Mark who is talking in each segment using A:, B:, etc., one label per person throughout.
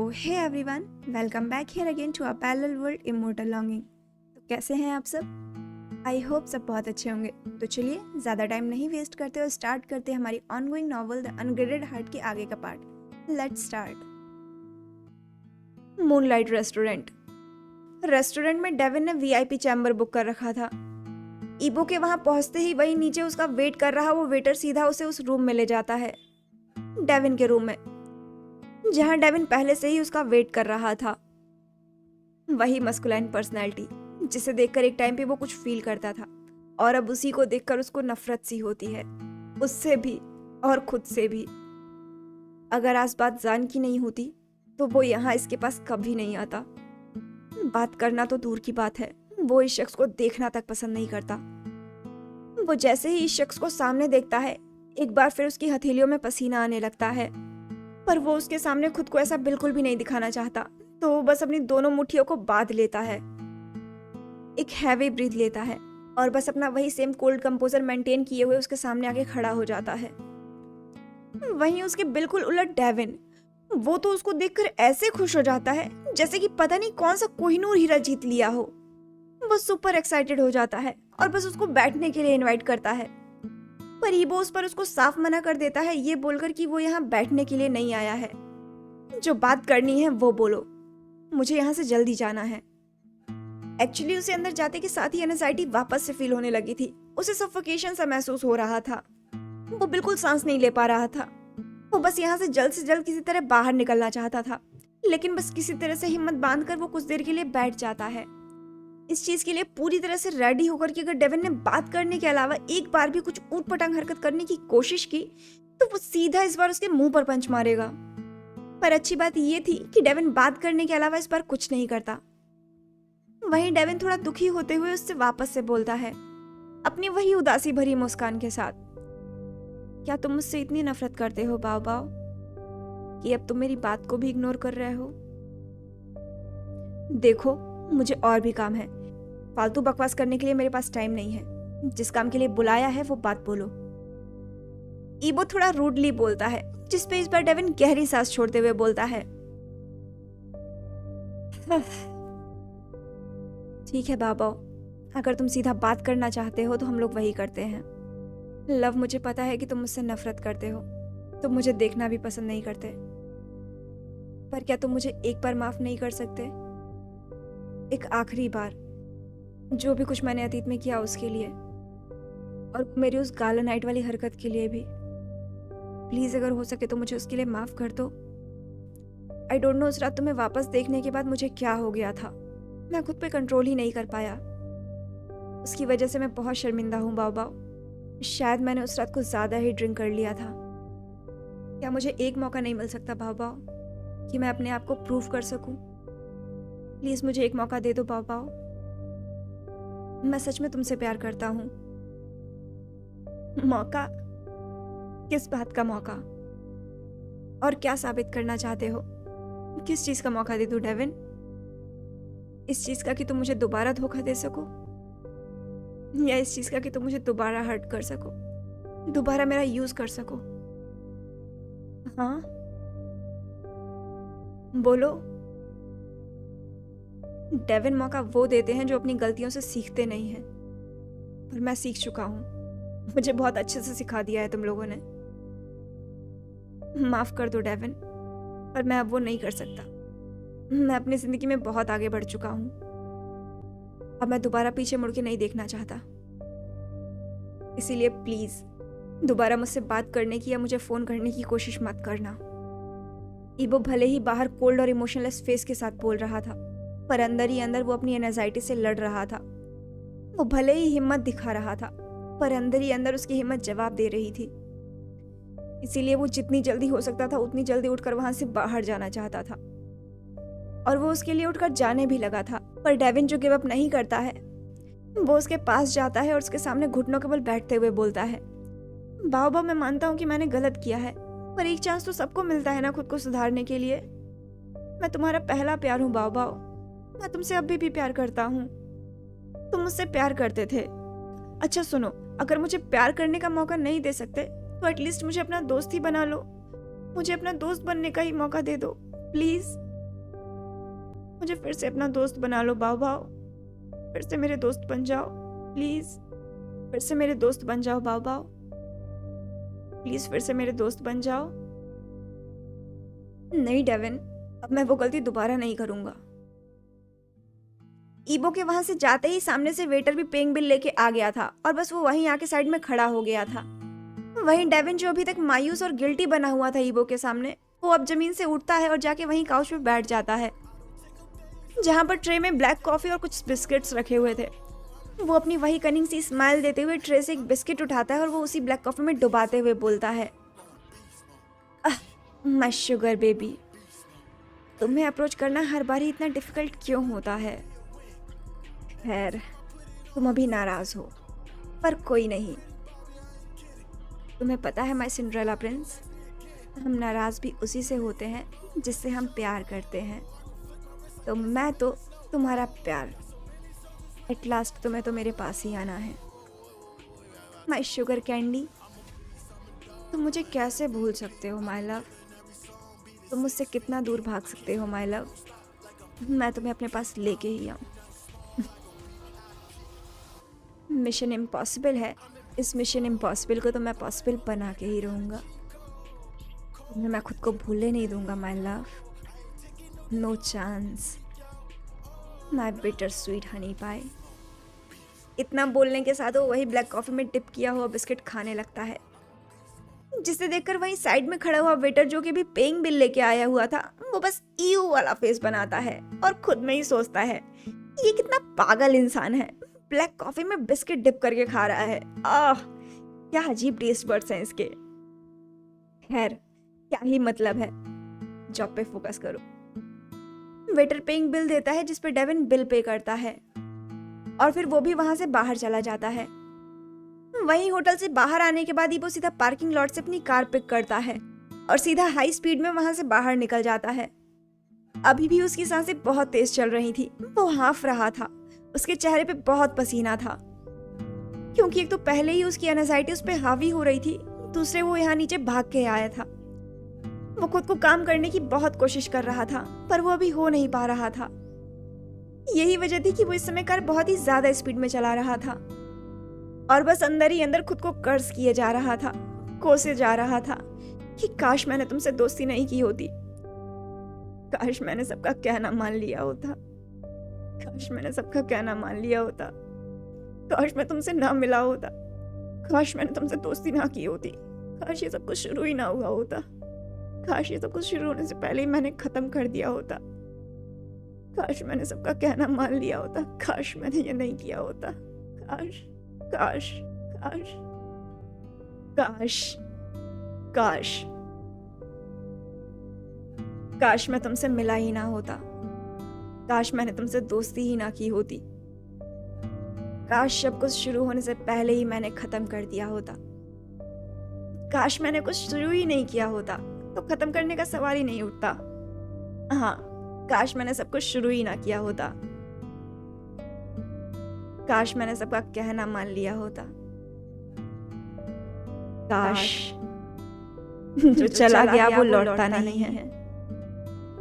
A: Hey everyone, welcome back here again to a parallel world immortal longing. तो कैसे हैं आप सब? आई होप सब बहुत अच्छे होंगे। तो चलिए ज़्यादा टाइम नहीं वेस्ट करते और स्टार्ट करते हैं हमारी ongoing novel the ungraded heart के आगे का part. Let's start. Moonlight restaurant में डेविन ने वीआईपी चैम्बर बुक कर रखा था। ईबो के वहां पहुंचते ही वही नीचे उसका वेट कर रहा वो वेटर सीधा उसे उस रूम में ले जाता है, डेविन के रूम में, जहां डेविन पहले से ही उसका वेट कर रहा था। वही मस्कुलाइन पर्सनैलिटी जिसे देखकर एक टाइम पे वो कुछ फील करता था और अब उसी को देखकर उसको नफरत सी होती है, उससे भी और खुद से भी। अगर आज बात जान की नहीं होती तो वो यहाँ इसके पास कभी नहीं आता। बात करना तो दूर की बात है, वो इस शख्स को देखना तक पसंद नहीं करता। वो जैसे ही इस शख्स को सामने देखता है एक बार फिर उसकी हथेलियों में पसीना आने लगता है, पर वो उसके सामने खुद को ऐसा बिल्कुल भी नहीं दिखाना चाहता, तो वो बस अपनी दोनों मुट्ठियों को बांध लेता है, एक हैवी ब्रीथ लेता है और बस अपना वही सेम कोल्ड कंपोजर मेंटेन किए हुए उसके सामने आके खड़ा हो जाता है। वहीं उसके बिल्कुल उलट डेविन, वो तो उसको देखकर ऐसे खुश हो जाता है जैसे कि पता नहीं कौन सा कोहिनूर हीरा जीत लिया हो। वो सुपर एक्साइटेड हो जाता है और बस उसको बैठने के लिए इनवाइट करता है, पर ईबो उस पर उसको साफ मना कर देता है, ये बोलकर कि वो यहाँ बैठने के लिए नहीं आया है। जो बात करनी है वो बोलो, मुझे यहाँ से जल्दी जाना है। एक्चुअली उसे अंदर जाते के साथ ही एंजाइटी वापस से फील होने लगी थी। उसे सफोकेशन सा महसूस हो रहा था, वो बिल्कुल सांस नहीं ले पा रहा था। वो बस यहाँ से जल्द किसी तरह बाहर निकलना चाहता था, लेकिन बस किसी तरह से हिम्मत बांधकर वो कुछ देर के लिए बैठ जाता है, इस चीज के लिए पूरी तरह से रेडी होकर कि अगर डेविन ने बात करने के अलावा एक बार भी कुछ ऊट-पटांग हरकत करने की कोशिश की तो वो सीधा इस बार उसके मुंह पर पंच मारेगा। पर अच्छी बात ये थी कि डेविन बात करने के अलावा इस बार कुछ नहीं करता। वहीं डेविन थोड़ा दुखी होते हुए उससे वापस से बोलता है, अपनी वही उदासी भरी मुस्कान के साथ, क्या तुम मुझसे इतनी नफरत करते हो बाव बाव कि अब तुम मेरी बात को भी इग्नोर कर रहे हो? देखो, मुझे और भी काम है, फालतू बकवास करने के लिए मेरे पास टाइम नहीं है। जिस काम के लिए बुलाया है वो बात बोलो। ईबो थोड़ा रूडली बोलता है, जिस पे इस बार डेविन गहरी सांस छोड़ते हुए बोलता है, ठीक है बाबा, अगर तुम सीधा बात करना चाहते हो तो हम लोग वही करते हैं। लव, मुझे पता है कि तुम मुझसे नफरत करते हो, तुम मुझे देखना भी पसंद नहीं करते, पर क्या तुम मुझे एक बार माफ नहीं कर सकते? एक आखिरी बार, जो भी कुछ मैंने अतीत में किया उसके लिए, और मेरी उस गाला नाइट वाली हरकत के लिए भी। प्लीज अगर हो सके तो मुझे उसके लिए माफ कर दो। आई डोंट नो उस रात तुम्हें वापस देखने के बाद मुझे क्या हो गया था, मैं खुद पे कंट्रोल ही नहीं कर पाया। उसकी वजह से मैं बहुत शर्मिंदा हूँ बाबा। शायद मैंने उस रात कुछ ज्यादा ही ड्रिंक कर लिया था। क्या मुझे एक मौका नहीं मिल सकता बाबा कि मैं अपने आप को प्रूव कर सकूं? प्लीज मुझे एक मौका दे दो बाबा। मैं सच में तुमसे प्यार करता हूँ। मौका? किस बात का मौका? और क्या साबित करना चाहते हो? किस चीज का मौका दे दूं डेविन? इस चीज का कि तुम मुझे दोबारा धोखा दे सको, या इस चीज का कि तुम मुझे दोबारा हर्ट कर सको, दोबारा मेरा यूज कर सको? हाँ बोलो। डेविन, मौका वो देते हैं जो अपनी गलतियों से सीखते नहीं हैं, पर मैं सीख चुका हूं। मुझे बहुत अच्छे से सिखा दिया है तुम लोगों ने। माफ कर दो डेविन, पर मैं अब वो नहीं कर सकता। मैं अपनी जिंदगी में बहुत आगे बढ़ चुका हूं, अब मैं दोबारा पीछे मुड़ के नहीं देखना चाहता। इसीलिए प्लीज दोबारा मुझसे बात करने की या मुझे फोन करने की कोशिश मत करना। ईबो भले ही बाहर कोल्ड और इमोशनलेस फेस के साथ बोल रहा था, पर अंदर ही अंदर वो अपनी एंजाइटी से लड़ रहा था। वो भले ही हिम्मत दिखा रहा था, पर अंदर ही अंदर उसकी हिम्मत जवाब दे रही थी। इसीलिए वो जितनी जल्दी हो सकता था उतनी जल्दी उठकर वहां से बाहर जाना चाहता था, और वो उसके लिए उठकर जाने भी लगा था। पर डेविन जो गिव अप नहीं करता है, वो उसके पास जाता है और उसके सामने घुटनों के बल बैठते हुए बोलता है, बाबा, मैं मानता हूँ कि मैंने गलत किया है, पर एक चांस तो सबको मिलता है ना खुद को सुधारने के लिए। मैं तुम्हारा पहला प्यार हूँ बाबा, मैं तुमसे अभी भी प्यार करता हूँ। तुम मुझसे प्यार करते थे। अच्छा सुनो, अगर मुझे प्यार करने का मौका नहीं दे सकते तो एटलीस्ट मुझे अपना दोस्त ही बना लो। मुझे अपना दोस्त बनने का ही मौका दे दो प्लीज। मुझे फिर से अपना दोस्त बना लो बाओ बाओ, फिर से मेरे दोस्त बन जाओ प्लीज, फिर से मेरे दोस्त बन जाओ बाओ बाओ, प्लीज फिर से मेरे दोस्त बन जाओ। नहीं डेविन, अब मैं वो गलती दोबारा नहीं करूंगा। ईबो के वहां से जाते ही सामने से वेटर भी पेइंग बिल लेके आ गया था और बस वो वहीं आके साइड में खड़ा हो गया था। वहीं डेविन जो अभी तक मायूस और गिल्टी बना हुआ था ईबो के सामने, वो अब जमीन से उठता है और जाके वहीं काउच पे बैठ जाता है जहां पर ट्रे में ब्लैक कॉफी और कुछ बिस्किट्स रखे हुए थे। वो अपनी वही कनिंग सी स्माइल देते हुए ट्रे से एक बिस्किट उठाता है और वो उसी ब्लैक कॉफी में डुबाते हुए बोलता है, माय शुगर बेबी, तुम्हें अप्रोच करना हर बार ही इतना डिफिकल्ट क्यों होता है? खैर, तुम अभी नाराज हो, पर कोई नहीं। तुम्हें पता है माय सिंड्रेला प्रिंस, हम नाराज भी उसी से होते हैं जिससे हम प्यार करते हैं। तो मैं तो तुम्हारा प्यार, एट लास्ट तुम्हें तो मेरे पास ही आना है। माय शुगर कैंडी, तुम मुझे कैसे भूल सकते हो माय लव? तुम मुझसे कितना दूर भाग सकते हो माय लव? मैं तुम्हें अपने पास लेके ही आऊं। मिशन इम्पॉसिबल है, इस मिशन इम्पॉसिबल को तो मैं पॉसिबल बना के ही रहूँगा। तुम्हें मैं खुद को भूलने नहीं दूंगा my love, no chance, my bitter sweet honey pie. इतना बोलने के साथ वो वही ब्लैक कॉफ़ी में डिप किया हुआ बिस्किट खाने लगता है, जिसे देखकर वहीं साइड में खड़ा हुआ वेटर जो कि भी पेइंग बिल लेके आया हुआ था, वो बस ईयू वाला फेस बनाता है और खुद में ही सोचता है, ये कितना पागल इंसान है, ब्लैक कॉफी में बिस्किट डिप करके खा रहा है। आह, क्या अजीब टेस्ट बड्स हैं इसके। खैर, क्या ही मतलब है, जॉब पे फोकस करो। वेटर पेइंग बिल देता है जिस पे डेविन बिल पे करता है और फिर वो भी वहां से बाहर चला जाता है। वहीं होटल से बाहर आने के बाद ही वो सीधा पार्किंग लॉट से अपनी कार पिक करता है और सीधा हाई स्पीड में वहां से बाहर निकल जाता है। अभी भी उसकी सांसें बहुत तेज चल रही थी, वो हाँफ रहा था, उसके चेहरे पे बहुत पसीना था, क्योंकि एक तो पहले ही उसकी एंजाइटी उस पे हावी हो रही थी, दूसरे वो यहाँ नीचे भाग के आया था। वो खुद को काम करने की बहुत कोशिश कर रहा था, पर वो अभी हो नहीं पा रहा था। यही वजह थी कि वो इस समय कार बहुत ही ज्यादा स्पीड में चला रहा था और बस अंदर ही अंदर खुद को कर्ज किए जा रहा था, कोसे जा रहा था कि काश मैंने तुमसे दोस्ती नहीं की होती, काश मैंने सबका कहना मान लिया होता, काश मैंने सबका कहना मान लिया होता, काश मैं तुमसे ना मिला होता, काश मैंने तुमसे दोस्ती ना की होती, काश ये सब कुछ शुरू ही ना हुआ होता, काश ये सब कुछ शुरू होने से पहले ही मैंने खत्म कर दिया होता, काश मैंने सबका कहना मान लिया होता, काश मैंने ये नहीं किया होता, काश काश काश काश काश काश मैं तुमसे मिला ही ना होता, काश मैंने तुमसे दोस्ती ही ना की होती, काश सब कुछ शुरू होने से पहले ही मैंने खत्म कर दिया होता, काश मैंने कुछ शुरू ही नहीं किया होता तो खत्म करने का सवाल ही नहीं उठता। हाँ, काश मैंने सब कुछ शुरू ही ना किया होता, काश मैंने सबका कहना मान लिया होता, काश जो चला गया वो लौटता नहीं है,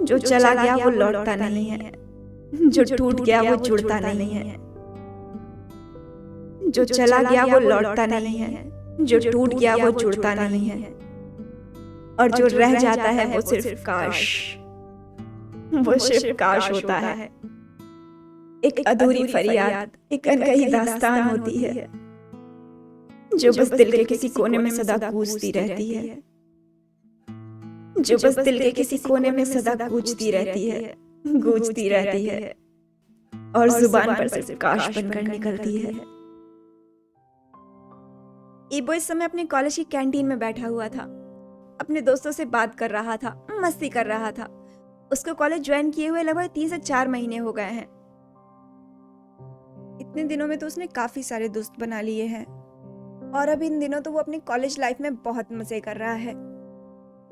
A: जो चला गया वो लौटता नहीं है, जो टूट गया वो जुड़ता नहीं है, जो चला गया वो लौटता नहीं है, जो टूट गया वो जुड़ता नहीं है, और जो रह जाता है वो सिर्फ काश, वो सिर्फ काश होता है। एक अधूरी फरियाद, एक अनकही दास्तान होती है जो बस दिल के किसी कोने में सदा गूंजती रहती है, जो बस दिल के किसी कोने में सदा गूंजती रहती है, गूंजती रहती है और जुबान पर सिर्फ काश बनकर निकलती है। ईबो इस समय अपने कॉलेज की कैंटीन में बैठा हुआ था, अपने दोस्तों से बात कर रहा था, मस्ती कर रहा था। उसको कॉलेज ज्वाइन किए हुए लगभग 3 से 4 महीने हो गए हैं। इतने दिनों में तो उसने काफी सारे दोस्त बना लिए हैं और अब इन दिनों तो वो अपनी कॉलेज लाइफ में बहुत मजे कर रहा है।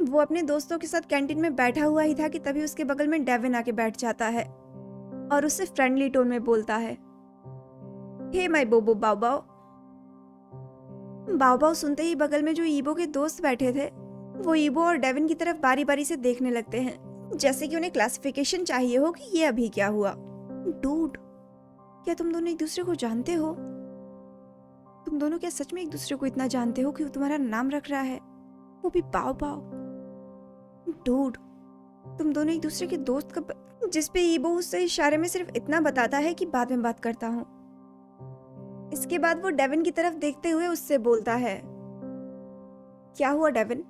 A: वो अपने दोस्तों के साथ कैंटीन में बैठा हुआ ही था कि तभी उसके बगल में डेविन आके बैठ जाता है और उससे फ्रेंडली टोन में बोलता है, हे माय बोबो बाओ बाओ। बाओ बाओ सुनते ही बगल में जो ईबो के दोस्त बैठे थे वो ईबो और डेविन की तरफ बारी बारी से देखने लगते हैं, जैसे कि उन्हें क्लासिफिकेशन चाहिए हो कि ये अभी क्या हुआ। डूड, क्या तुम दोनों एक दूसरे को जानते हो? तुम दोनों क्या सच में एक दूसरे को इतना जानते हो कि वो तुम्हारा नाम रख रहा है, वो भी पाव पाव? डूड, तुम दोनों एक दूसरे के दोस्त कब? जिस पे ईबो उससे इशारे में सिर्फ इतना बताता है कि बाद में बात करता हूँ। इसके बाद वो डेविन की तरफ देखते हुए उससे बोलता है, क्या हुआ डेविन?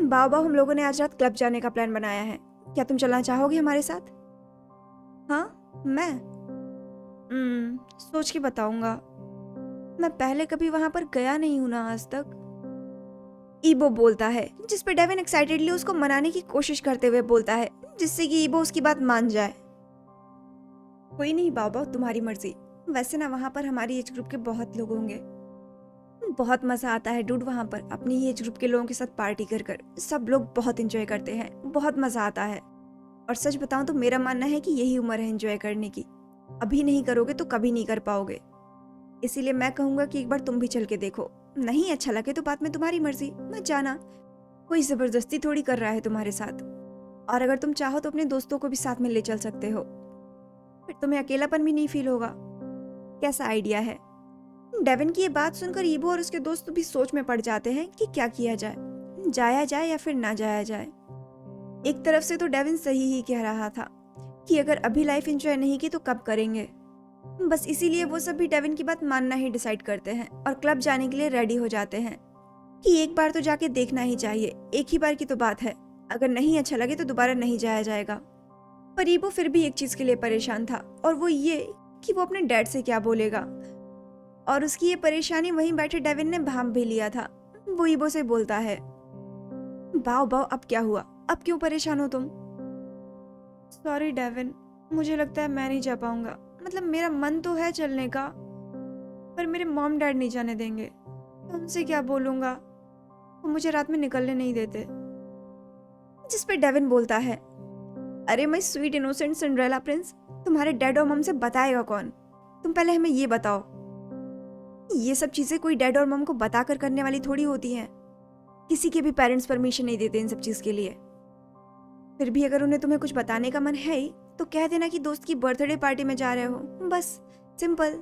A: बाबा, हम लोगों ने आज रात क्लब जाने का प्लान बनाया है, क्या तुम चलना चाहोगे हमारे साथ? हाँ, मैं सोच के बताऊंगा। मैं पहले कभी वहां पर गया नहीं हूं ना आज तक। ईबो बोलता है, जिस पे डेविन एक्साइटेडली उसको मनाने की कोशिश करते हुए बोलता है, जिससे कि ईबो उसकी बात मान जाए। कोई नहीं बाबा, तुम्हारी मर्जी। वैसे ना वहां पर हमारी एज ग्रुप के बहुत लोग होंगे। बहुत मजा आता है डूड वहां पर अपनी एज ग्रुप के लोगों के साथ पार्टी कर कर। सब लोग बहुत एंजॉय करते हैं, बहुत मजा आता है। और सच बताऊं तो मेरा मानना है कि यही उम्र है एंजॉय करने की। अभी नहीं करोगे तो कभी नहीं कर पाओगे। इसीलिए मैं कहूंगा कि एक बार तुम भी चल के देखो। नहीं अच्छा लगे तो बाद में तुम्हारी मर्जी, मत जाना। कोई जबरदस्ती थोड़ी कर रहा है तुम्हारे साथ। और अगर तुम चाहो तो अपने दोस्तों को भी साथ में ले चल सकते हो, फिर तुम्हें अकेलापन भी नहीं फील होगा। कैसा आइडिया है? डेविन की ये बात सुनकर ईबो और उसके दोस्त भी सोच में पड़ जाते हैं कि क्या किया जाए, जाया जाए या फिर ना जाया जाए। एक तरफ से तो डेविन सही ही कह रहा था कि अगर अभी लाइफ एंजॉय नहीं की तो कब करेंगे। बस इसीलिए वो सब भी डेविन की बात मानना ही डिसाइड करते हैं और क्लब जाने के लिए रेडी हो जाते हैं कि एक बार तो जाके देखना ही चाहिए। एक ही बार की तो बात है, अगर नहीं अच्छा लगे तो दोबारा नहीं जाया जाएगा। पर ईबो फिर भी एक चीज के लिए परेशान था, और वो ये कि वो अपने डैड से क्या बोलेगा। और उसकी ये परेशानी वहीं बैठे डेविन ने भांप भी लिया था। वो ईबो से बोलता है, बाओ बाओ, अब क्या हुआ? अब क्यों परेशान हो तुम? सॉरी डेविन, मुझे लगता है मैं नहीं जा पाऊंगा। मतलब मेरा मन तो है चलने का, पर मेरे मॉम डैड नहीं जाने देंगे। तो उनसे क्या बोलूंगा, वो मुझे रात में निकलने नहीं देते। जिस पे डेविन बोलता है, अरे my sweet innocent Cinderella Prince, तुम्हारे डैड और मम से बताएगा कौन? तुम पहले हमें ये बताओ। ये सब चीजें कोई डैड और मम को बताकर करने वाली थोड़ी होती हैं। किसी के भी पेरेंट्स परमिशन नहीं देते इन सब चीज के लिए। फिर भी अगर उन्हें तुम्हें कुछ बताने का मन है ही तो कह देना कि दोस्त की बर्थडे पार्टी में जा रहे हो, बस सिंपल।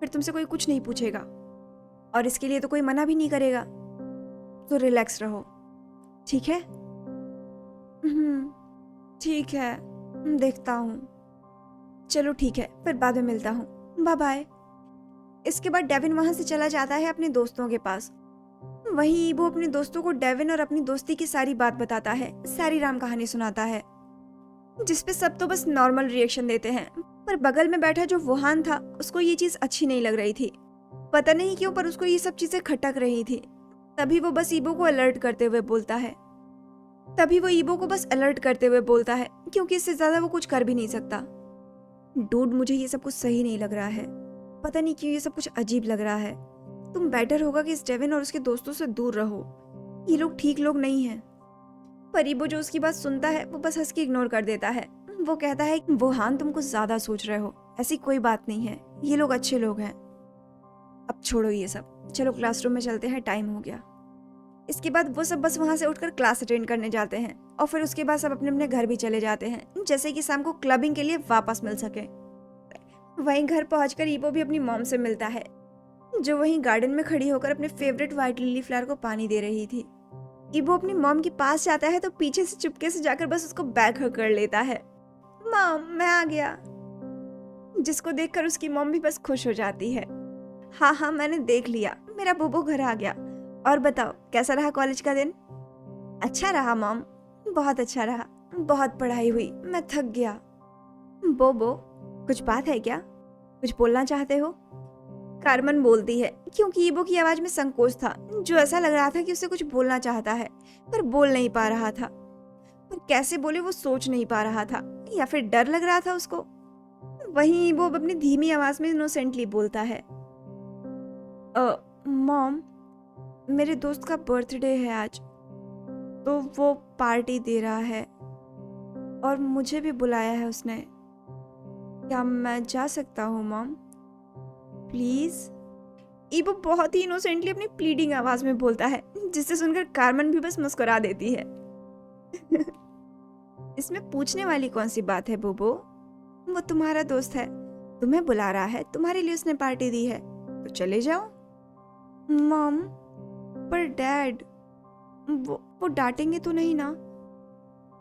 A: फिर तुमसे कोई कुछ नहीं पूछेगा और इसके लिए तो कोई मना भी नहीं करेगा। तो रिलैक्स रहो, ठीक है? ठीक है, देखता हूँ। चलो ठीक है, फिर बाद में मिलता हूँ, बाय बाय। इसके बाद डेविन वहां से चला जाता है अपने दोस्तों के पास। वहीं वो अपने दोस्तों को डेविन और अपनी दोस्ती की सारी बात बताता है, सारी राम कहानी सुनाता है, जिसपे सब तो बस नॉर्मल रिएक्शन देते हैं। पर बगल में बैठा जो वुहान था, उसको ये चीज अच्छी नहीं लग रही थी। पता नहीं क्यों, पर उसको ये सब चीजें खटक रही थी। तभी वो बस ईबो को अलर्ट करते हुए बोलता है, क्योंकि इससे ज्यादा वो कुछ कर भी नहीं सकता। डूड, मुझे ये सब कुछ सही नहीं लग रहा है। पता नहीं क्यों ये सब कुछ अजीब लग रहा है। तुम बेटर होगा कि इस डेविन और उसके दोस्तों से दूर रहो। ये लोग ठीक लोग नहीं हैं। पर ईबो जो उसकी बात सुनता है वो बस हंस के इग्नोर कर देता है। वो कहता है, वुहान तुम कुछ ज्यादा सोच रहे हो, ऐसी कोई बात नहीं है, ये लोग अच्छे लोग हैं। अब छोड़ो ये सब, चलो क्लासरूम में चलते हैं, टाइम हो गया। इसके बाद वो सब बस वहां से उठकर क्लास अटेंड करने जाते हैं और फिर उसके बाद सब अपने अपने घर भी चले जाते हैं, जैसे कि शाम को क्लबिंग के लिए वापस मिल सके। वहीं घर पहुंचकर ईबो भी अपनी मॉम से मिलता है, जो वहीं गार्डन में खड़ी होकर अपने फेवरेट व्हाइट लिली फ्लावर को पानी दे रही थी। ईबो अपनी मॉम के पास जाता है तो पीछे से चुपके से जाकर बस उसको बैक हग कर लेता है। मॉम, मैं आ गया। जिसको देखकर उसकी मॉम भी बस खुश हो जाती है। हाँ, मैंने देख लिया, मेरा बुबू घर आ गया। और बताओ, कैसा रहा कॉलेज का दिन? अच्छा रहा मॉम, बहुत अच्छा रहा। बहुत पढ़ाई हुई, मैं थक गया। बोबो, कुछ बात है क्या? कुछ बोलना चाहते हो? कार्मन बोलती है, क्योंकि ईबो की आवाज में संकोच था, जो ऐसा लग रहा था कि उसे कुछ बोलना चाहता है पर बोल नहीं पा रहा था। पर कैसे बोले वो सोच नहीं पा रहा था, या फिर डर लग रहा था उसको। वहीं ईबो अपनी धीमी आवाज में इनोसेंटली बोलता है, मॉम, मेरे दोस्त का बर्थडे है आज, तो वो पार्टी दे रहा है और मुझे भी बुलाया है उसने। क्या मैं जा सकता हूँ मॉम, प्लीज? ईबो बहुत ही इनोसेंटली अपनी प्लीडिंग आवाज में बोलता है, जिससे सुनकर कार्मन भी बस मुस्कुरा देती है। इसमें पूछने वाली कौन सी बात है बोबो? वो तुम्हारा दोस्त है, तुम्हें बुला रहा है, तुम्हारे लिए उसने पार्टी दी है, तो चले जाओ। मॉम, पर डैड वो डांटेंगे तो नहीं ना?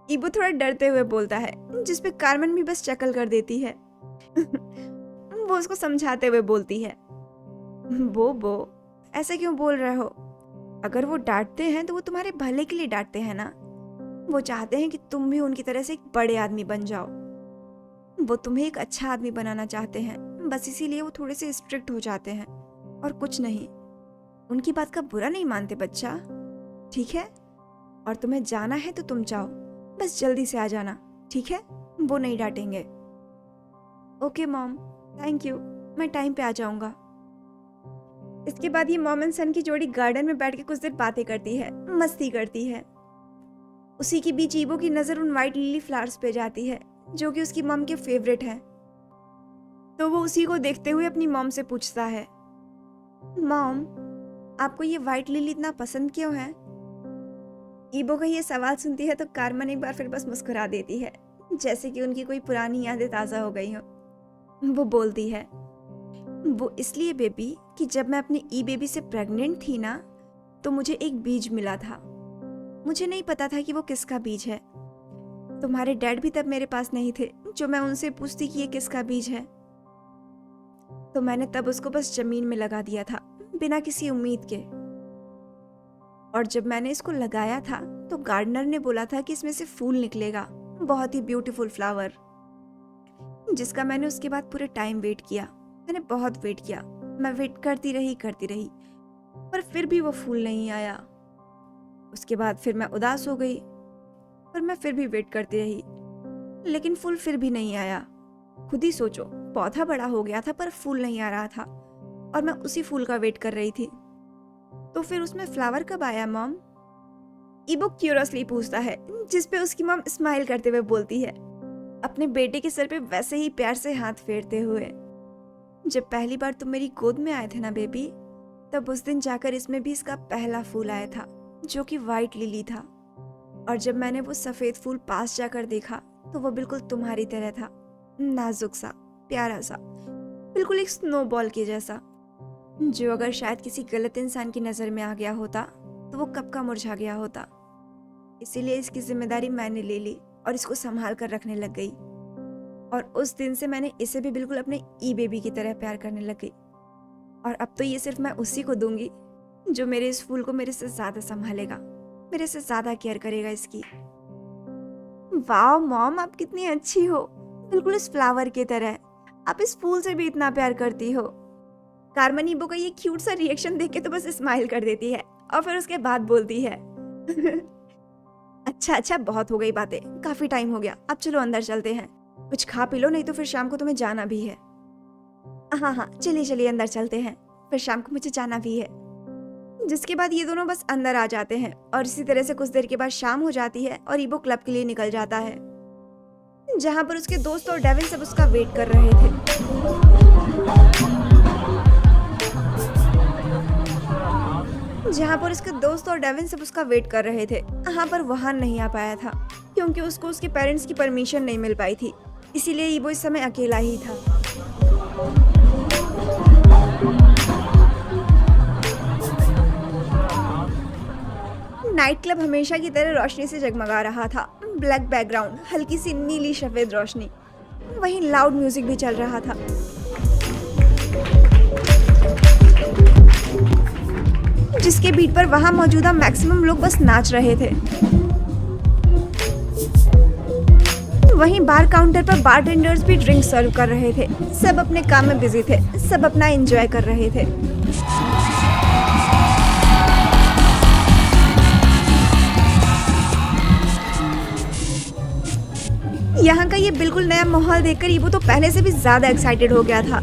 A: ईबो थोड़ा डरते हुए बोलता है, जिसपे कार्मेन भी बस चकल कर देती है। वो उसको समझाते हुए बोलती है, बोबो ऐसे क्यों बोल रहे हो? अगर वो डांटते हैं तो वो तुम्हारे भले के लिए डांटते हैं ना। वो चाहते हैं कि तुम भी उनकी तरह से एक बड़े आदमी बन जाओ। वो तुम्हें एक अच्छा आदमी बनाना चाहते हैं, बस इसीलिए वो थोड़े से स्ट्रिक्ट हो जाते हैं, और कुछ नहीं। उनकी बात का बुरा नहीं मानते बच्चा, ठीक है? और तुम्हें जाना है तो तुम जाओ, बस जल्दी से आ जाना, ठीक है? वो नहीं डांटेंगे। ओके मॉम, थैंक यू, मैं टाइम पे आ जाऊंगा। इसके बाद ये मॉम एंड सन की जोड़ी गार्डन में बैठ के कुछ देर बातें करती है, मस्ती करती है। उसी के बीच ईबो की नजर उन व्हाइट लिली फ्लावर्स पे जाती है जो कि उसकी मॉम के फेवरेट हैं। तो वो उसी को देखते हुए अपनी मॉम से पूछता है, मॉम आपको ये व्हाइट लिली इतना पसंद क्यों है? ईबो का ये सवाल सुनती है तो कार्मेन एक बार फिर बस मुस्कुरा देती है, जैसे कि उनकी कोई पुरानी यादें ताज़ा हो गई हो। वो बोलती है, वो इसलिए बेबी कि जब मैं अपने ई बेबी से प्रेग्नेंट थी ना, तो मुझे एक बीज मिला था। मुझे नहीं पता था कि वो किसका बीज है। तुम्हारे डैड भी तब मेरे पास नहीं थे जो मैं उनसे पूछती कि ये किसका बीज है। तो मैंने तब उसको बस जमीन में लगा दिया था, बिना किसी उम्मीद के। और जब मैंने इसको लगाया था तो गार्डनर ने बोला था कि इसमें से फूल निकलेगा, बहुत ही ब्यूटीफुल फ्लावर, जिसका मैंने उसके बाद पूरे टाइम वेट किया। मैंने बहुत वेट किया, मैं वेट करती रही, पर फिर भी वो फूल नहीं आया। उसके बाद फिर मैं उदास हो गई, पर मैं फिर भी वेट करती रही, लेकिन फूल फिर भी नहीं आया। खुद ही सोचो, पौधा बड़ा हो गया था पर फूल नहीं आ रहा था, और मैं उसी फूल का वेट कर रही थी। तो फिर उसमें फ्लावर कब आया मॉम? ईबो क्यूरियसली पूछता है, जिसपे उसकी मॉम स्माइल करते हुए बोलती है, अपने बेटे के सर पे वैसे ही प्यार से हाथ फेरते हुए, जब पहली बार तुम मेरी गोद में आए थे ना बेबी, तब उस दिन जाकर इसमें भी इसका पहला फूल आया था, जो कि व्हाइट लिली था। और जब मैंने वो सफेद फूल पास जाकर देखा तो वो बिल्कुल तुम्हारी तरह था, नाजुक सा, प्यारा सा, बिल्कुल एक स्नोबॉल के जैसा, जो अगर शायद किसी गलत इंसान की नजर में आ गया होता तो वो कब का मुरझा गया होता। इसीलिए इसकी जिम्मेदारी मैंने ले ली और इसको संभाल कर रखने लग गई। और उस दिन से मैंने इसे भी बिल्कुल अपने ई बेबी की तरह प्यार करने लग गई। और अब तो ये सिर्फ मैं उसी को दूंगी जो मेरे इस फूल को मेरे से ज्यादा संभालेगा, मेरे से ज्यादा केयर करेगा इसकी। वाह मॉम, आप कितनी अच्छी हो, बिल्कुल इस फ्लावर की तरह। आप इस फूल से भी इतना प्यार करती हो। कार्मेन ईबो का ये क्यूट सा रिएक्शन देख के तो बस स्माइल कर देती है और फिर उसके बाद बोलती है, अच्छा बहुत हो गई बातें, काफी टाइम हो गया, अब चलो अंदर चलते हैं, कुछ खा पी लो, नहीं तो फिर शाम को तुम्हें जाना भी है। हाँ चलिए अंदर चलते हैं, फिर शाम को मुझे जाना भी है। जिसके बाद ये दोनों बस अंदर आ जाते हैं और इसी तरह से कुछ देर के बाद शाम हो जाती है और ईबो क्लब के लिए निकल जाता है, जहाँ पर उसके दोस्त और डेविन सब उसका वेट कर रहे थे। यहाँ पर वहान नहीं आ पाया था क्योंकि उसको उसके पेरेंट्स की परमिशन नहीं मिल पाई थी, इसीलिए ईबो इस समय अकेला ही था। नाइट क्लब हमेशा की तरह रोशनी से जगमगा रहा था, ब्लैक बैकग्राउंड, हल्की सी नीली सफेद रोशनी, वहीं लाउड म्यूजिक भी चल रहा था। जिसके बीट पर वहां मौजूदा मैक्सिमम लोग बस नाच रहे थे। वहीं बार काउंटर पर बारटेंडर्स भी ड्रिंक सर्व कर रहे थे। सब अपने काम में बिजी थे, सब अपना एंजॉय कर रहे थे। यहाँ का ये बिल्कुल नया माहौल देखकर ईबो तो पहले से भी ज्यादा एक्साइटेड हो गया था।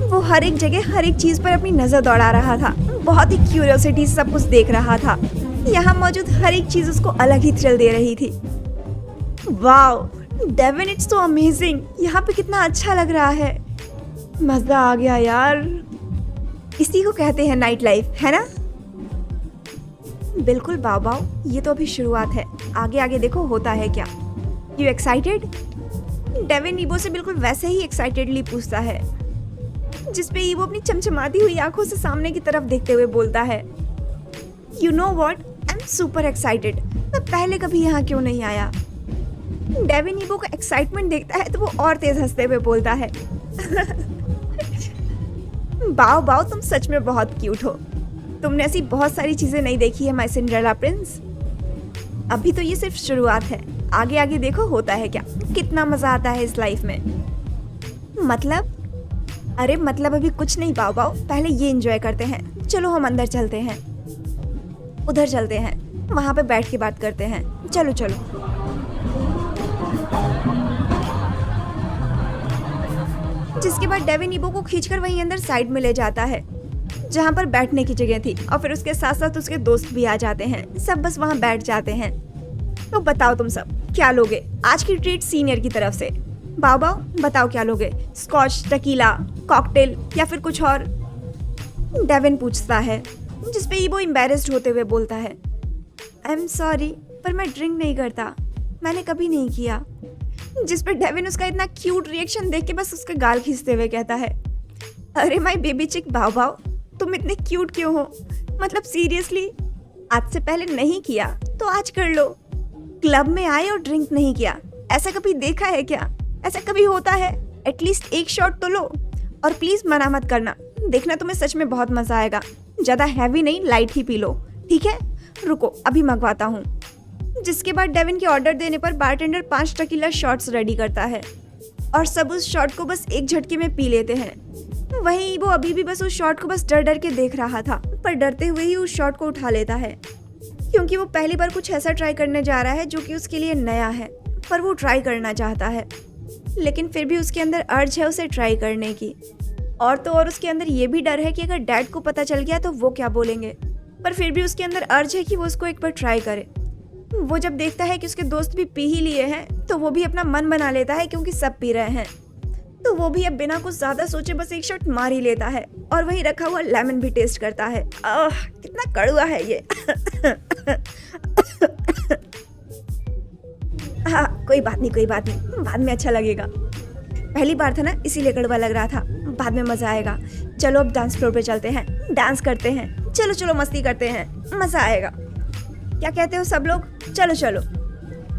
A: वो हर एक जगह हर एक चीज पर अपनी नजर दौड़ा रहा था, बहुत ही क्यूरियोसिटी से सब कुछ देख रहा था। यहाँ मौजूद हर एक चीज उसको अलग ही थ्रिल दे रही थी। Wow Devin, it's so amazing, यहाँ पे कितना अच्छा लग रहा है, मजा आ गया यार। इसी को कहते हैं नाइट लाइफ, है ना? बिल्कुल बाओ, ये तो अभी शुरुआत है, आगे आगे देखो होता है क्या। You excited? डेविन ईबो से बिल्कुल वैसे ही एक्साइटेडली पूछता है, जिस पे ईबो अपनी चमचमाती हुई आंखों से सामने की तरफ देखते हुए बोलता है, you know what, I am super excited. मैं पहले कभी यहाँ क्यों नहीं आया? डेविन ईबो का एक्साइटमेंट देखता है तो वो और तेज हंसते हुए बोलता है, बाओ बाओ, तुम सच में बहुत क्यूट हो। तुमने ऐसी बहुत सारी चीजें नहीं देखी है माय सिंड्रेला प्रिंस। अभी तो ये सिर्फ शुरुआत है, आगे आगे देखो होता है क्या, कितना मजा आता है इस लाइफ में। मतलब? अरे मतलब अभी कुछ नहीं बाओ बाओ, पहले ये एंजॉय करते हैं। चलो हम अंदर चलते हैं, उधर चलते हैं, वहां पे बैठ के बात करते हैं। चलो चलो। जिसके बाद डेविन ईबो को खींचकर वहीं अंदर साइड में ले जाता है, जहां पर बैठने की जगह थी, और फिर उसके साथ साथ उसके दोस्त भी आ जाते हैं। सब बस वहां बैठ जाते हैं। तो बताओ तुम सब क्या लोगे आज की ट्रीट सीनियर की तरफ से? बाओ बाओ बताओ क्या लोगे? स्कॉच, टकीला, कॉकटेल या फिर कुछ और? डेविन पूछता है, जिसपे ईबो एम्बैरेस्ड होते हुए बोलता है, आई एम सॉरी पर मैं ड्रिंक नहीं करता, मैंने कभी नहीं किया। जिस पर डेविन उसका इतना क्यूट रिएक्शन देख के बस उसके गाल खींचते हुए कहता है, अरे माय बेबी चिक भाव भाव, तुम इतने क्यूट क्यों हो? मतलब सीरियसली, आज से पहले नहीं किया तो आज कर लो। क्लब में आए और ड्रिंक नहीं किया, ऐसा कभी देखा है क्या? ऐसा कभी होता है? एटलीस्ट एक शॉट तो लो। और प्लीज मना मत करना, देखना तुम्हें सच में बहुत मजा आएगा। ज्यादा हैवी नहीं, लाइट ही पी लो, ठीक है? रुको अभी मंगवाता हूँ। जिसके बाद डेविन के ऑर्डर देने पर बारटेंडर 5 टकीला शॉट्स रेडी करता है और सब उस शॉट को बस एक झटके में पी लेते हैं। वहीं वो अभी भी बस उस शॉट को बस डर डर के देख रहा था, पर डरते हुए ही उस शॉट को उठा लेता है, क्योंकि वो पहली बार कुछ ऐसा ट्राई करने जा रहा है जो कि उसके लिए नया है, पर वो ट्राई करना चाहता है, लेकिन फिर भी उसके अंदर अर्ज है उसे ट्राई करने की। और तो और उसके अंदर ये भी डर है कि अगर डैड को पता चल गया तो वो क्या बोलेंगे, पर फिर भी उसके अंदर अर्ज है कि वो उसको एक बार ट्राई करे। वो जब देखता है कि उसके दोस्त भी पी ही लिए हैं तो वो भी अपना मन बना लेता है, क्योंकि सब पी रहे हैं, तो वो भी अब बिना कुछ ज्यादा सोचे बस एक शॉट मार ही लेता है और वहीं रखा हुआ लेमन भी टेस्ट करता है। कितना कड़वा है ये। हाँ कोई बात नहीं, बाद में अच्छा लगेगा। पहली बार था ना इसीलिए कड़वा लग रहा था, बाद में मजा आएगा। चलो अब डांस फ्लोर पे चलते हैं, डांस करते हैं। चलो चलो मस्ती करते हैं, मजा आएगा। क्या कहते हो सब लोग? चलो चलो।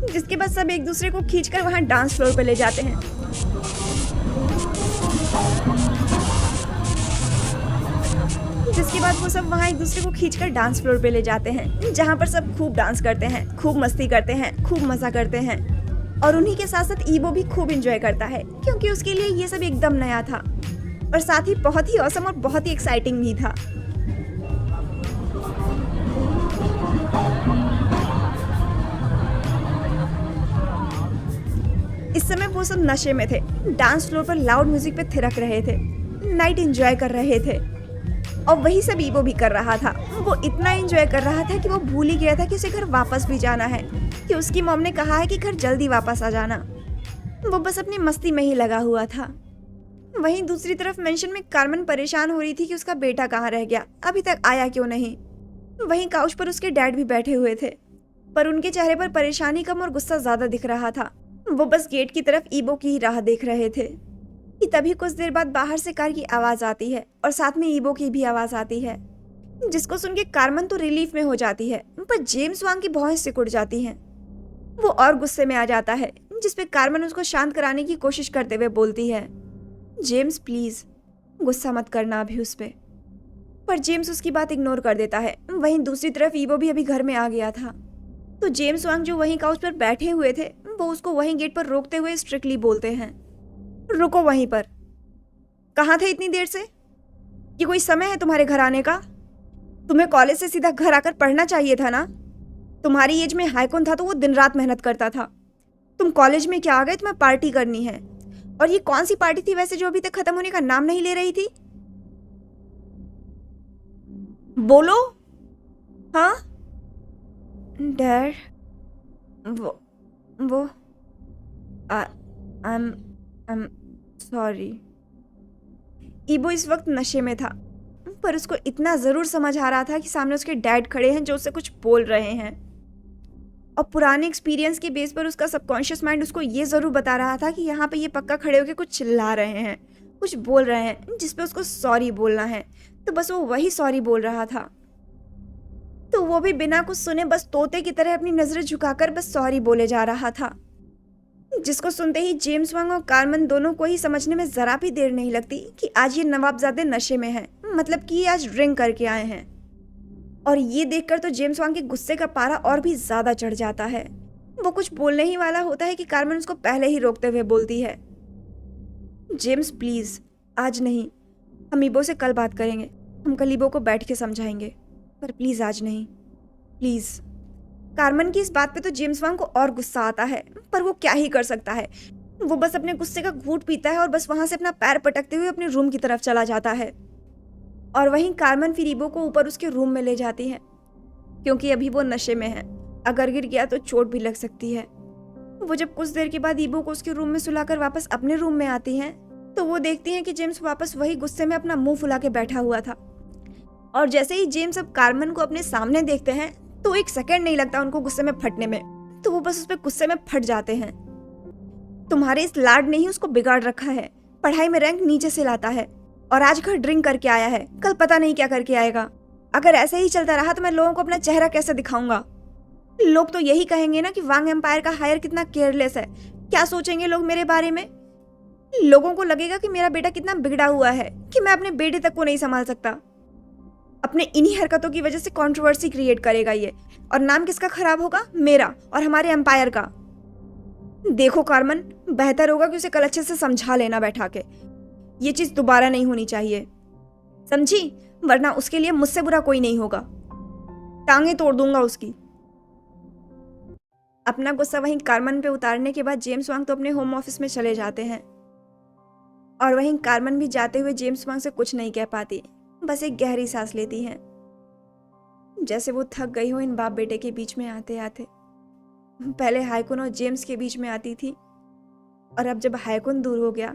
A: जिसके बाद सब एक दूसरे को खींचकर वहां डांस फ्लोर पे ले जाते हैं। जिसके बाद वो सब वहां एक दूसरे को खींचकर डांस फ्लोर पे ले जाते हैं, जहां पर सब खूब डांस करते हैं, खूब मस्ती करते हैं, खूब मजा करते हैं। और उन्हीं के साथ साथ ईबो भी खूब एंजॉय करता है, क्योंकि उसके लिए ये सब एकदम नया था और साथ ही बहुत ही ऑसम और बहुत ही एक्साइटिंग भी था। इस समय वो सब नशे में थे, डांस फ्लोर पर लाउड म्यूजिक पे थिरक रहे थे, नाइट एंजॉय कर रहे थे, और वही सब ईबो भी कर रहा था। वो इतना एंजॉय कर रहा था कि वो भूल ही गया था कि उसे घर वापस भी जाना है, कि उसकी मॉम ने कहा है कि घर जल्दी वापस आ जाना। वो बस अपनी मस्ती में ही लगा हुआ था। वहीं दूसरी तरफ मेंशन में कार्मेन परेशान हो रही थी कि उसका बेटा कहाँ रह गया, अभी तक आया क्यों नहीं। वहीं काउच पर उसके डैड भी बैठे हुए थे, पर उनके चेहरे पर परेशानी कम और गुस्सा ज्यादा दिख रहा था। वो बस गेट की तरफ ईबो की ही राह देख रहे थे कि तभी कुछ देर बाद बाहर से कार की आवाज आती है और साथ में ईबो की भी आवाज आती है, जिसको सुन के कार्मेन तो रिलीफ में हो जाती है, पर जेम्स वांग की भौहें सिकुड़ जाती हैं। वो और गुस्से में आ जाता है, जिसपे कार्मेन उसको शांत कराने की कोशिश करते हुए बोलती है, जेम्स प्लीज गुस्सा मत करना अभी उस पे। पर जेम्स उसकी बात इग्नोर कर देता है। वहीं दूसरी तरफ ईबो भी अभी घर में आ गया था, तो जेम्स वांग जो वहीं काउच पर बैठे हुए थे वो उसको वहीं गेट पर रोकते हुए स्ट्रिक्टली बोलते हैं, रुको वहीं पर, कहाँ थे इतनी देर से? ये कोई समय है तुम्हारे घर आने का? तुम्हें कॉलेज से सीधा घर आकर पढ़ना चाहिए था ना। तुम्हारी एज में हाईकॉन था तो वो दिन रात मेहनत करता था, तुम कॉलेज में क्या आ गए? तुम्हें पार्टी करनी है, और ये कौन सी पार्टी थी वैसे जो अभी तक खत्म होने का नाम नहीं ले रही थी? बोलो। हाँ डैड, वो आई एम सॉरी। ईबो इस वक्त नशे में था, पर उसको इतना जरूर समझ आ रहा था कि सामने उसके डैड खड़े हैं जो उससे कुछ बोल रहे हैं। और पुराने एक्सपीरियंस के बेस पर उसका सबकॉन्शियस माइंड उसको ये ज़रूर बता रहा था कि यहाँ पे ये पक्का खड़े होकर कुछ चिल्ला रहे हैं, कुछ बोल रहे हैं जिस पे उसको सॉरी बोलना है। तो बस वो वही सॉरी बोल रहा था। तो वो भी बिना कुछ सुने बस तोते की तरह अपनी नज़रें झुकाकर बस सॉरी बोले जा रहा था, जिसको सुनते ही जेम्स वांग और कारमन दोनों को ही समझने में ज़रा भी देर नहीं लगती कि आज ये नवाबजादे नशे में हैं, मतलब कि ये आज ड्रिंक करके आए हैं। और ये देखकर तो जेम्स वांग के गुस्से का पारा और भी ज़्यादा चढ़ जाता है। वो कुछ बोलने ही वाला होता है कि कारमन उसको पहले ही रोकते हुए बोलती है, जेम्स प्लीज़, आज नहीं, हम ईबो से कल बात करेंगे। हम कल ईबो को बैठ के समझाएंगे, पर प्लीज़ आज नहीं, प्लीज़। कारमन की इस बात पे तो जेम्स वांग को और गुस्सा आता है, पर वो क्या ही कर सकता है। वो बस अपने गुस्से का घूंट पीता है और बस वहाँ से अपना पैर पटकते हुए अपने रूम की तरफ चला जाता है। और वहीं कारमन फिर ईबो को ऊपर उसके रूम में ले जाती है, क्योंकि अभी वो नशे में है, अगर गिर गया तो चोट भी लग सकती है। वो जब कुछ देर के बाद ईबो को उसके रूम में सुलाकर वापस अपने रूम में आती हैं, तो वो देखती हैं कि जेम्स वापस वही गुस्से में अपना मुंह फुला के बैठा हुआ था। और जैसे ही जेम्स अब कारमन को अपने सामने देखते हैं तो एक सेकंड नहीं लगता उनको गुस्से में फटने में, तो वो बस उस पर गुस्से में फट जाते हैं। तुम्हारे इस लाड ने ही उसको बिगाड़ रखा है, पढ़ाई में रैंक नीचे से लाता है और आज घर ड्रिंक करके आया है, कल पता नहीं क्या करके आएगा। अगर ऐसे ही चलता रहा तो मैं लोगों को अपना चेहरा कैसे दिखाऊंगा। लोग तो यही कहेंगे ना कि वांग एम्पायर का हायर कितना केयरलेस है। क्या सोचेंगे लोग मेरे बारे में? लोगों को लगेगा कि मेरा बेटा कितना बिगड़ा हुआ है कि मैं अपने बेटे तक को नहीं संभाल सकता। अपने इन्हीं हरकतों की वजह से कंट्रोवर्सी क्रिएट करेगा ये, और नाम किसका खराब होगा? मेरा और हमारे एम्पायर का। देखो कारमन, बेहतर होगा कि उसे कल अच्छे से समझा लेना बैठा के। ये चीज दोबारा नहीं होनी चाहिए, समझी? वरना उसके लिए मुझसे बुरा कोई नहीं होगा, टांगे तोड़ दूंगा उसकी। अपना गुस्सा वहीं कारमन पे उतारने के बाद जेम्स वांग तो अपने होम ऑफिस में चले जाते हैं, और वहीं कारमन भी जाते हुए जेम्स वांग से कुछ नहीं कह पाती, बस एक गहरी सांस लेती हैं, जैसे वो थक गई हो इन बाप बेटे के बीच में आते आते। पहले हायकुन और जेम्स के बीच में आती थी, और अब जब हायकुन दूर हो गया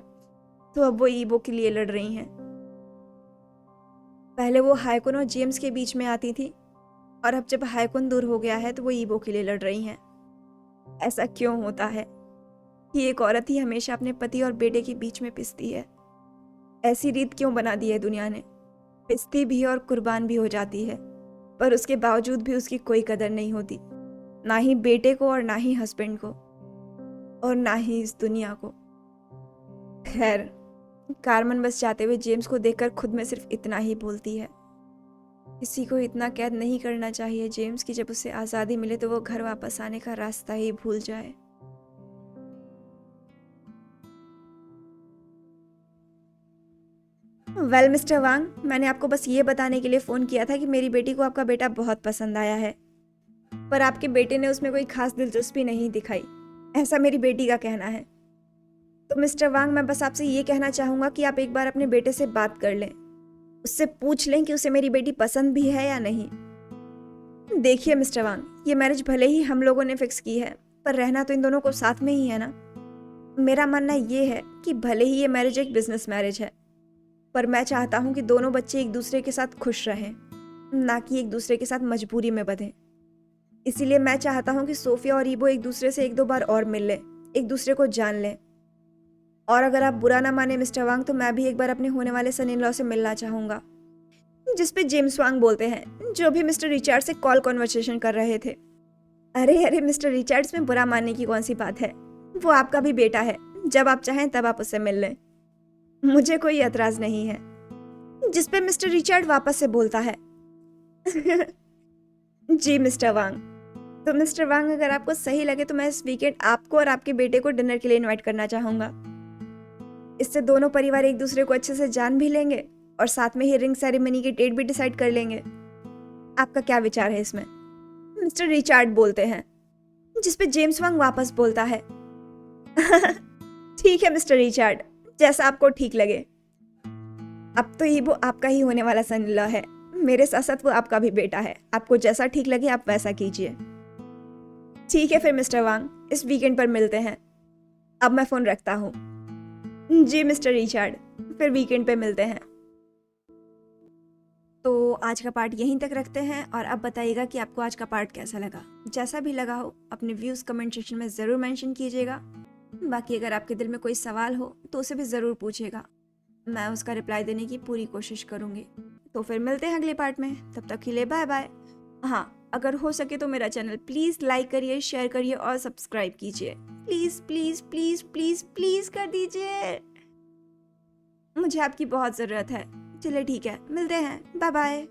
A: तो अब वो ईबो के लिए लड़ रही हैं। पहले वो हायकुन और जेम्स के बीच में आती थी, और अब जब हायकुन दूर हो गया है तो वो ईबो के लिए लड़ रही हैं। ऐसा क्यों होता है कि एक औरत ही हमेशा अपने पति और बेटे के बीच में पिसती है? ऐसी रीत क्यों बना दी है दुनिया ने? पिसती भी और कुर्बान भी हो जाती है, पर उसके बावजूद भी उसकी कोई कदर नहीं होती, ना ही बेटे को और ना ही हस्बैंड को और ना ही इस दुनिया को। खैर, कारमन बस जाते हुए जेम्स को देखकर खुद में सिर्फ इतना ही बोलती है, किसी को इतना कैद नहीं करना चाहिए जेम्स कि जब उसे आज़ादी मिले तो वो घर वापस आने का रास्ता ही भूल जाए। वेल मिस्टर वांग, मैंने आपको बस ये बताने के लिए फ़ोन किया था कि मेरी बेटी को आपका बेटा बहुत पसंद आया है, पर आपके बेटे ने उसमें कोई खास दिलचस्पी नहीं दिखाई, ऐसा मेरी बेटी का कहना है। तो मिस्टर वांग, मैं बस आपसे ये कहना चाहूँगा कि आप एक बार अपने बेटे से बात कर लें, उससे पूछ लें कि उसे मेरी बेटी पसंद भी है या नहीं। देखिए मिस्टर वांग, ये मैरिज भले ही हम लोगों ने फिक्स की है, पर रहना तो इन दोनों को साथ में ही है ना। मेरा मानना ये है कि भले ही ये मैरिज एक बिजनेस मैरिज है, पर मैं चाहता हूँ कि दोनों बच्चे एक दूसरे के साथ खुश रहें, ना कि एक दूसरे के साथ मजबूरी में बंधें। इसीलिए मैं चाहता हूँ कि सोफिया और ईबो एक दूसरे से एक दो बार और मिल लें, एक दूसरे को जान लें। और अगर आप बुरा ना माने मिस्टर वांग, तो मैं भी एक बार अपने होने वाले सन इन लॉ से मिलना चाहूँगा। जिस पे जेम्स वांग बोलते हैं, जो भी मिस्टर रिचर्ड से कॉल कॉन्वर्सेशन कर रहे थे। अरे अरे मिस्टर रिचर्ड्स में बुरा मानने की कौन सी बात है, वो आपका भी बेटा है, जब आप चाहें तब आप उससे मिल लें, मुझे कोई एतराज नहीं है। जिस पे मिस्टर रिचर्ड वापस से बोलता है जी मिस्टर वांग। तो मिस्टर वांग, अगर आपको सही लगे तो मैं इस वीकेंड आपको और आपके बेटे को डिनर के लिए इनवाइट करना चाहूँगा। इससे दोनों परिवार एक दूसरे को अच्छे से जान भी लेंगे और साथ में ही रिंग सेरेमनी की डेट भी डिसाइड कर लेंगे। आपका क्या विचार है इसमें? मिस्टर रिचर्ड बोलते हैं, जिस पे जेम्स वांग वापस बोलता है ठीक है मिस्टर रिचर्ड, जैसा आपको ठीक लगे। अब तो ये वो आपका ही होने वाला सन इन लॉ है, मेरे साथ साथ वो आपका भी बेटा है। आपको जैसा ठीक लगे आप वैसा कीजिए। ठीक है फिर मिस्टर वांग, इस वीकेंड पर मिलते हैं। अब मैं फ़ोन रखता हूँ। जी मिस्टर रिचर्ड, फिर वीकेंड पे मिलते हैं। तो आज का पार्ट यहीं तक रखते हैं और अब बताइएगा कि आपको आज का पार्ट कैसा लगा। जैसा भी लगा हो अपने व्यूज़ कमेंट सेक्शन में ज़रूर मेंशन कीजिएगा। बाकी अगर आपके दिल में कोई सवाल हो तो उसे भी ज़रूर पूछिएगा, मैं उसका रिप्लाई देने की पूरी कोशिश करूँगी। तो फिर मिलते हैं अगले पार्ट में, तब तक के लिए बाय बाय। हाँ, अगर हो सके तो मेरा चैनल प्लीज़ लाइक करिए, शेयर करिए और सब्सक्राइब कीजिए। Please please please please please कर दीजिए, मुझे आपकी बहुत ज़रूरत है। चलिए ठीक है, मिलते हैं, बाय बाय।